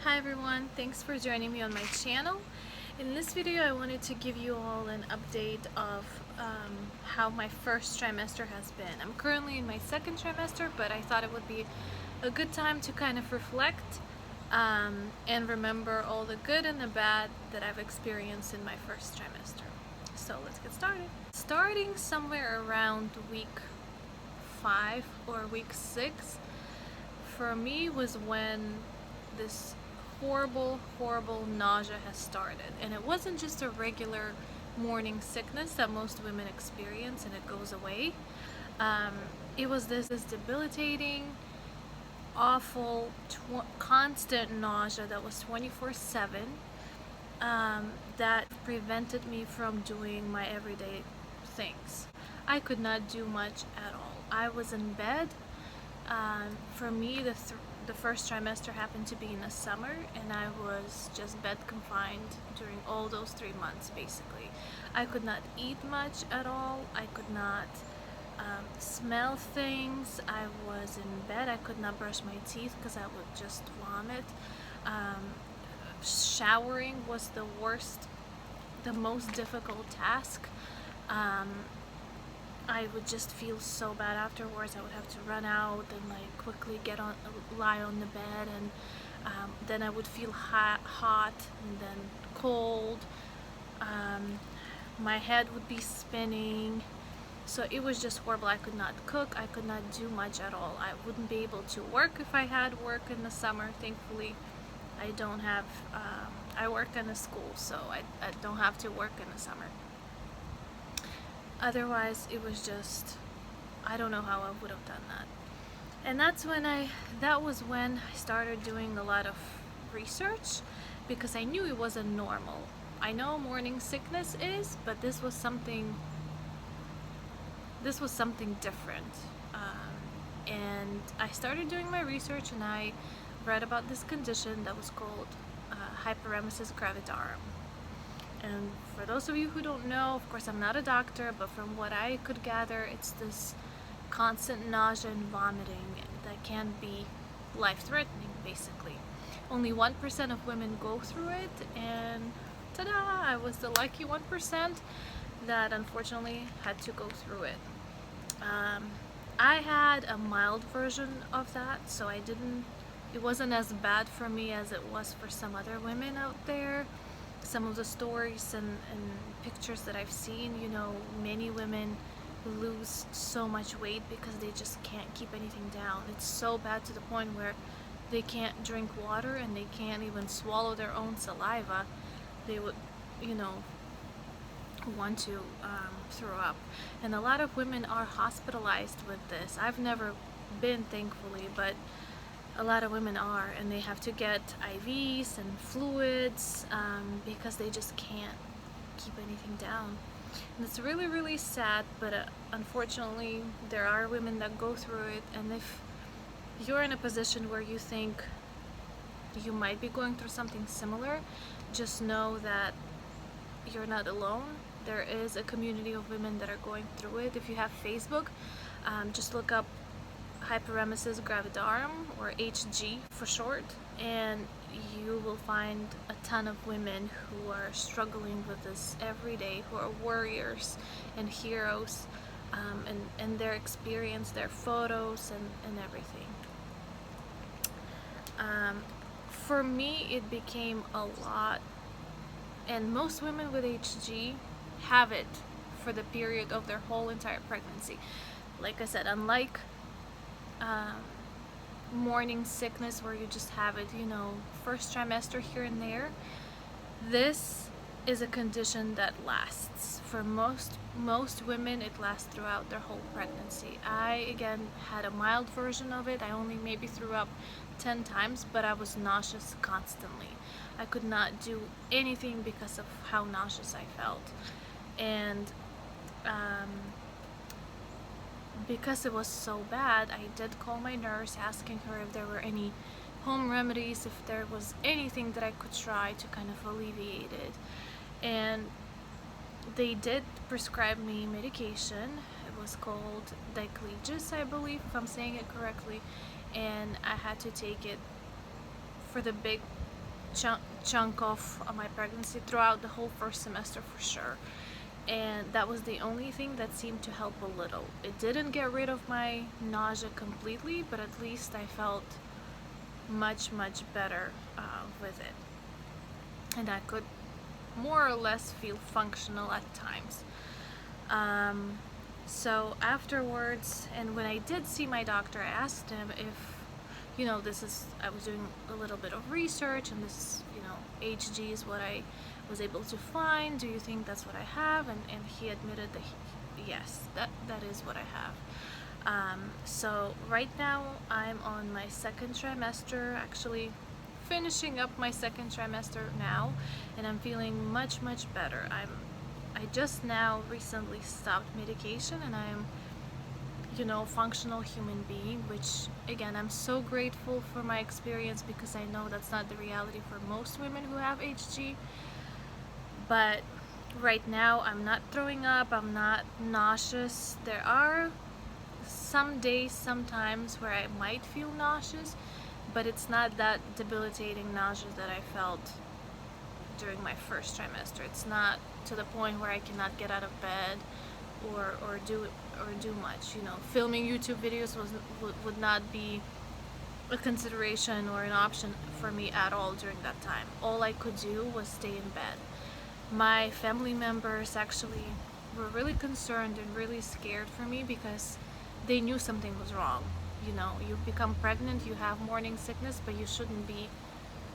Hi everyone, thanks for joining me on my channel. In this video I wanted to give you all an update of how my first trimester has been. I'm currently in my second trimester, but I thought it would be a good time to kind of reflect and remember all the good and the bad that I've experienced in my first trimester. So let's get started. Starting somewhere around week 5 or week 6 for me was when this horrible nausea has started, and it wasn't just a regular morning sickness that most women experience and it goes away. It was this debilitating, awful, constant nausea that was 24/7 that prevented me from doing my everyday things. I could not do much at all. I was in bed. For me, the first trimester happened to be in the summer, and I was just bed confined during all those 3 months basically. I could not eat much at all. I could not smell things. I was in bed. I could not brush my teeth because I would just vomit. Showering was the worst, the most difficult task. I would just feel so bad afterwards. I would have to run out and like quickly lie on the bed, and then I would feel hot and then cold. My head would be spinning. So it was just horrible. I could not cook. I could not do much at all. I wouldn't be able to work if I had work in the summer. Thankfully, I don't have, I work in a school, so I don't have to work in the summer. Otherwise, it was just, I don't know how I would have done that. And that was when I started doing a lot of research, because I knew it wasn't normal. I know morning sickness is, but this was something different. And I started doing my research, and I read about this condition that was called Hyperemesis Gravidarum. And for those of you who don't know, of course I'm not a doctor, but from what I could gather, it's this constant nausea and vomiting that can be life-threatening, basically. Only 1% of women go through it, and ta-da! I was the lucky 1% that unfortunately had to go through it. I had a mild version of that, so it wasn't as bad for me as it was for some other women out there. Some of the stories and pictures that I've seen, you know, many women lose so much weight because they just can't keep anything down. It's so bad to the point where they can't drink water and they can't even swallow their own saliva. They would, you know, want to throw up. And a lot of women are hospitalized with this. I've never been, thankfully, but a lot of women are, and they have to get IVs and fluids because they just can't keep anything down. And it's really sad, but unfortunately there are women that go through it. And if you're in a position where you think you might be going through something similar, just know that you're not alone. There is a community of women that are going through it. If you have Facebook, just look up Hyperemesis Gravidarum, or HG for short, and you will find a ton of women who are struggling with this every day, who are warriors and heroes, and their experience, their photos and everything. For me, it became a lot, and most women with HG have it for the period of their whole entire pregnancy. Like I said, unlike morning sickness where you just have it, you know, first trimester here and there, this is a condition that lasts. For most women, it lasts throughout their whole pregnancy. I, again, had a mild version of it. I only maybe threw up 10 times, but I was nauseous constantly. I could not do anything because of how nauseous I felt. And because it was so bad, I did call my nurse, asking her if there were any home remedies, if there was anything that I could try to kind of alleviate it. And they did prescribe me medication. It was called Diclegis, I believe, if I'm saying it correctly, and I had to take it for the big chunk of my pregnancy throughout the whole first semester for sure. And that was the only thing that seemed to help a little. It didn't get rid of my nausea completely, but at least I felt much better with it, and I could more or less feel functional at times. So afterwards, and when I did see my doctor, I asked him if, I was doing a little bit of research, and this is, HG is what I was able to find. Do you think that's what I have? And he admitted that yes, that is what I have. So right now I'm on my second trimester, actually finishing up my second trimester now, and I'm feeling much better. I just now recently stopped medication, and I'm functional human being, which again, I'm so grateful for my experience, because I know that's not the reality for most women who have HG. But right now I'm not throwing up, I'm not nauseous. There are some days, sometimes, where I might feel nauseous, but it's not that debilitating nausea that I felt during my first trimester. It's not to the point where I cannot get out of bed or do much. Filming YouTube videos would not be a consideration or an option for me at all during that time. All I could do was stay in bed. My family members actually were really concerned and really scared for me, because they knew something was wrong. You become pregnant, you have morning sickness, but you shouldn't be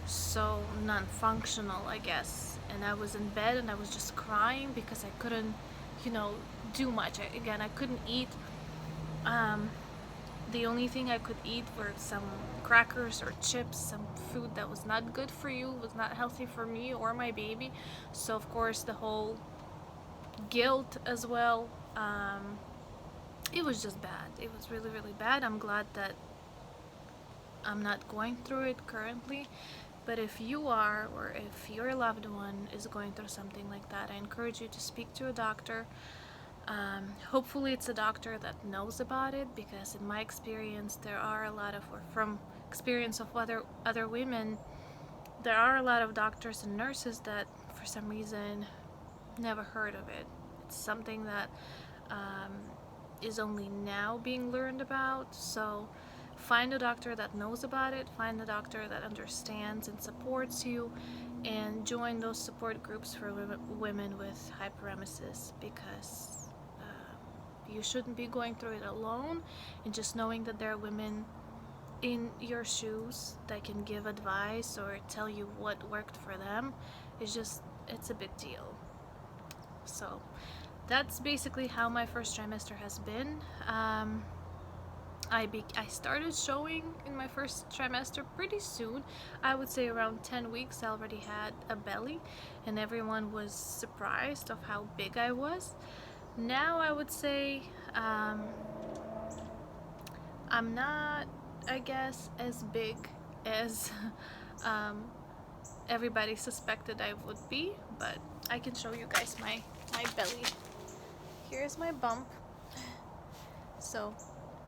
so non-functional, I guess. And I was in bed and I was just crying because I couldn't, do much. I couldn't eat. The only thing I could eat were some crackers or chips, some food that was not good for you, was not healthy for me or my baby. So of course the whole guilt as well, it was just bad. It was really bad. I'm glad that I'm not going through it currently, but if you are, or if your loved one is going through something like that, I encourage you to speak to a doctor. Hopefully it's a doctor that knows about it, because in my experience, there are a lot of, or from experience of other women, there are a lot of doctors and nurses that for some reason never heard of it. It's something that is only now being learned about. So find a doctor that knows about it, find a doctor that understands and supports you, and join those support groups for women with hyperemesis, because you shouldn't be going through it alone. And just knowing that there are women in your shoes that can give advice or tell you what worked for them, it's a big deal. So that's basically how my first trimester has been. I started showing in my first trimester pretty soon. I would say around 10 weeks I already had a belly, and everyone was surprised of how big I was. Now I would say I'm not, I guess, as big as everybody suspected I would be, but I can show you guys my belly. Here's my bump. So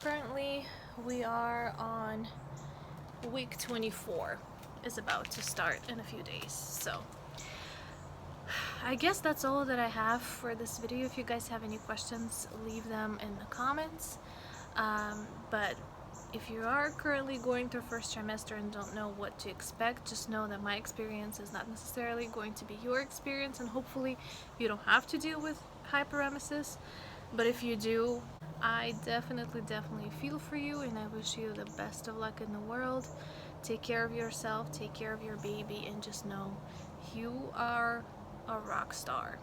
currently we are on week 24, is about to start in a few days. So I guess that's all that I have for this video. If you guys have any questions, leave them in the comments. But if you are currently going through first trimester and don't know what to expect, just know that my experience is not necessarily going to be your experience, and hopefully you don't have to deal with hyperemesis. But if you do, I definitely feel for you, and I wish you the best of luck in the world. Take care of yourself, take care of your baby, and just know you are a rock star.